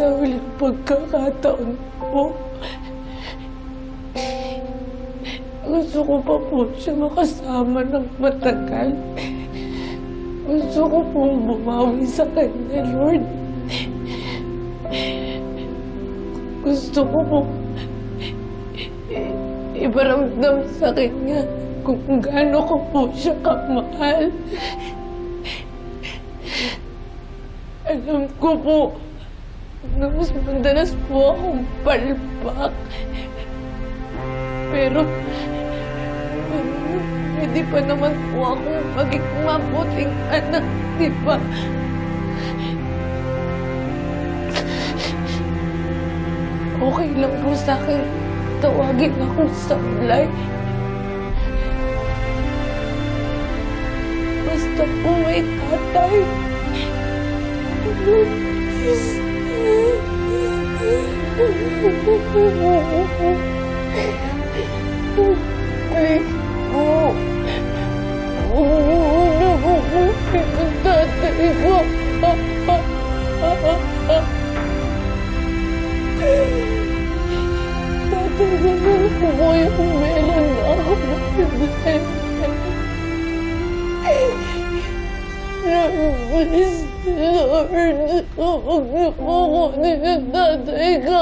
sa huling pagkakataon po. Gusto ko pa po siya makasama ng matagal. Gusto ko pong bumawi sa kanya, Lord. Gusto ko po iparamdam sa kanya kung gaano ko po siya kamahal. Alam ko po na mas madalas po akong palpak. Pero pwede pa naman po akong maging mabuting anak, di ba? Okay lang po sa akin tawagin akong sablay. Basta po may tatay. Please. Please po. Huwag na po ang tatay ko. Tatay ko na po yung meron na ako maibigay. Please, Lord, huwag niyo po kunin ang tatay ko.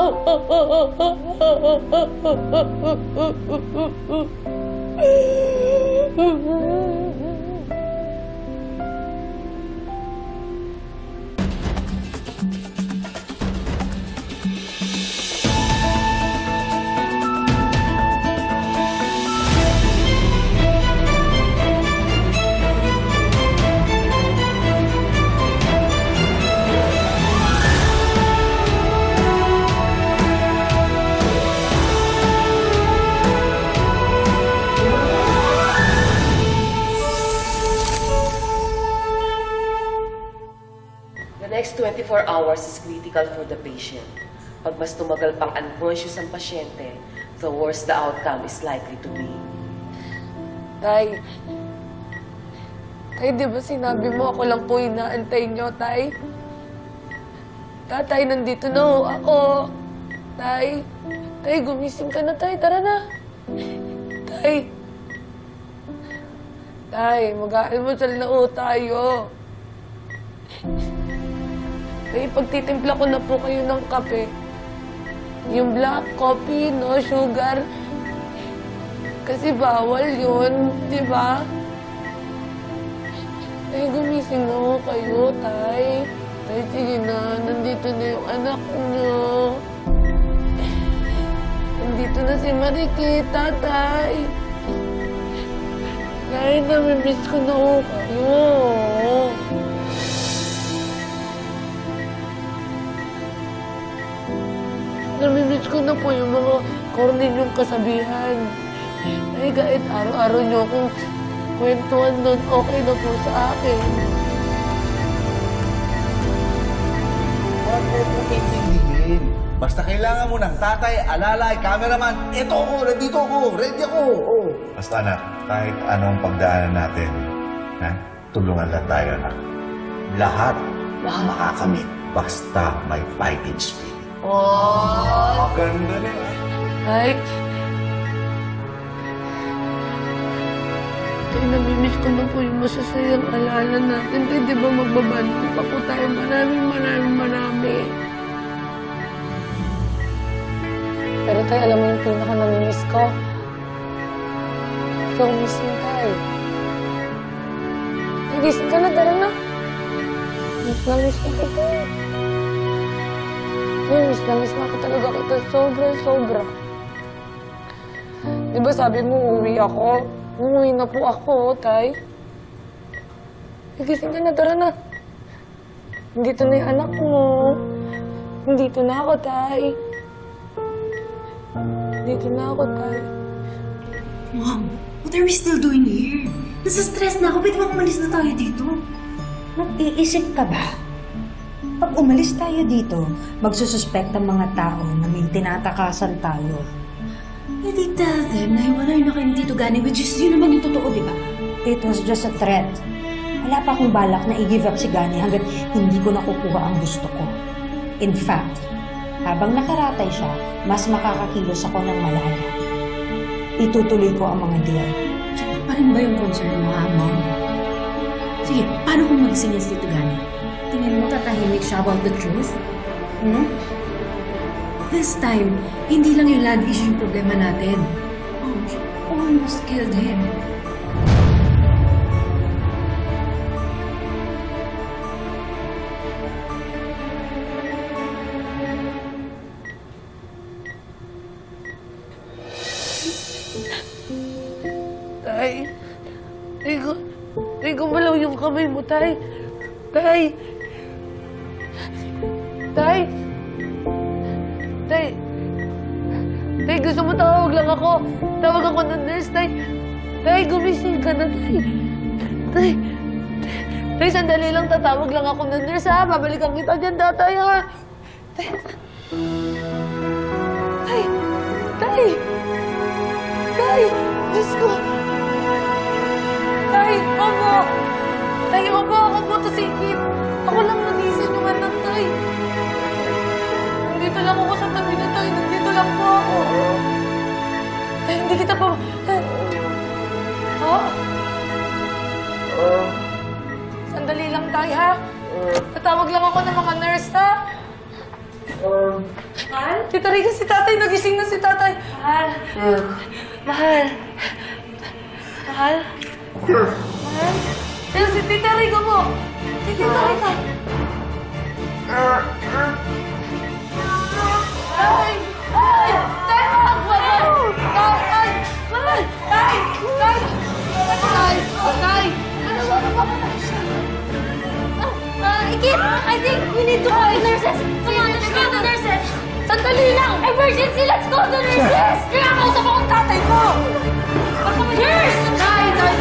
The next 24 hours is critical for the patient. Pag mas tumagal pang unconscious ang pasyente, the worse the outcome is likely to be. Tay, di ba sinabi mo ako lang po inaantay niyo, Tay? Tatay, nandito na ho ako. Tay, gumising ka na, Tay. Tara na. Tay, mag-aalmusal na ho tayo. Tay, pagtitimpla ko na po kayo ng kape. Yung black coffee, no sugar. Kasi bawal yun, di ba? Tay, gumising na ho kayo, Tay. Tay, sige na. Nandito na yung anak niyo. Nandito na si Marikita, Tay. Tay, namimiss ko na ho kayo. Namimiss ko na po yung mga corny niyong kasabihan. Ay, kahit araw-araw niyo akong kwentuhan nun, okay na po sa akin. Huwag mo po intindihin. Basta kailangan mo ng tatay, alalay, cameraman. Eto ako, nandito ako, ready ako. Oh. Basta anak, kahit anong pagdaanan natin, tulungan lang tayo, anak. Lahat makakamit basta may fighting spirit. Oh! Maganda rin. Ay, namimiss ko na po yung masasayang alaala natin. Tay, di ba magbabando pa po tayo marami. Pero Tay, alam mo yung pinaka-namimiss ko? So, missing tayo. Ay, gising ka na, tara na. Miss na ko kita. Miss na ko talaga kita. Sobra. Di ba sabi mo, uwi ako? Umuwi na po ako, Tay. Ay, gising ka na, tara na. Nandito na yung anak mo. Nandito na ako, Tay. Dito na ako, Tay. Mom, what are we still doing here? Nasa-stress na ako. Pwede bang umalis na tayo dito? Mag-iisip ka ba? Pag umalis tayo dito, magsususpect ang mga tao na may tinatakasan tayo. Hindi tell them na hiwalay na kayo dito, Gani, which is yun naman yung totoo, di ba? It was just a threat. Wala pa akong balak na i-give up si Gani hanggat hindi ko nakukuha ang gusto ko. In fact, habang nakaratay siya, mas makakakilos ako ng malaya. Itutuloy ko ang mga deal. Pa rin ba yung concern mo, ha, Mom? Sige, paano kung magising yan si Tito Gani? Tingin mo tatahimik siya about the truth? Hmm? This time, hindi lang yung land issue yung problema natin. Oh, she almost killed him. Tay, Tay, gumalaw yung kamay mo, Tay. Tay! Tay! Tay! Tay, gusto mo tawag lang ako. Tawag ako ng nurse, Tay. Tay, gumising ka na, Tay. Tay! Tay, sandali lang, tatawag lang ako ng nurse, ha? Babalikan kita dyan, Tatay, ha? Tay! Tay! Tay! Tay! Diyos ko! Tay, opo! Tay, opo, ako po tasikip. Ako lang nagising yung anak, Tay. Nandito lang ako sa tabi na, Tay. Nandito lang po ako. Tay, hindi kita pa... Ha? Sandali lang, Tay, ha? Tatawag lang ako ng mga nurse, ha? Mahal? Tita Rica, si Tatay. Nagising na si Tatay. Mahal. Mahal. Mahal? Mahal? Yan, si Tita Rica mo. Si Tita Rica. Tay! Tay! Tay! Mahal! Tay! Mahal! Tay! Tay! Tay! Tay! Ano ba? Ikit, I think we need to call the nurses. Come on, let's go the nurses. Sandali lang! Emergency! Let's go the nurses! Kaya kausap akong tatay mo! Nurse! Tay! Tay!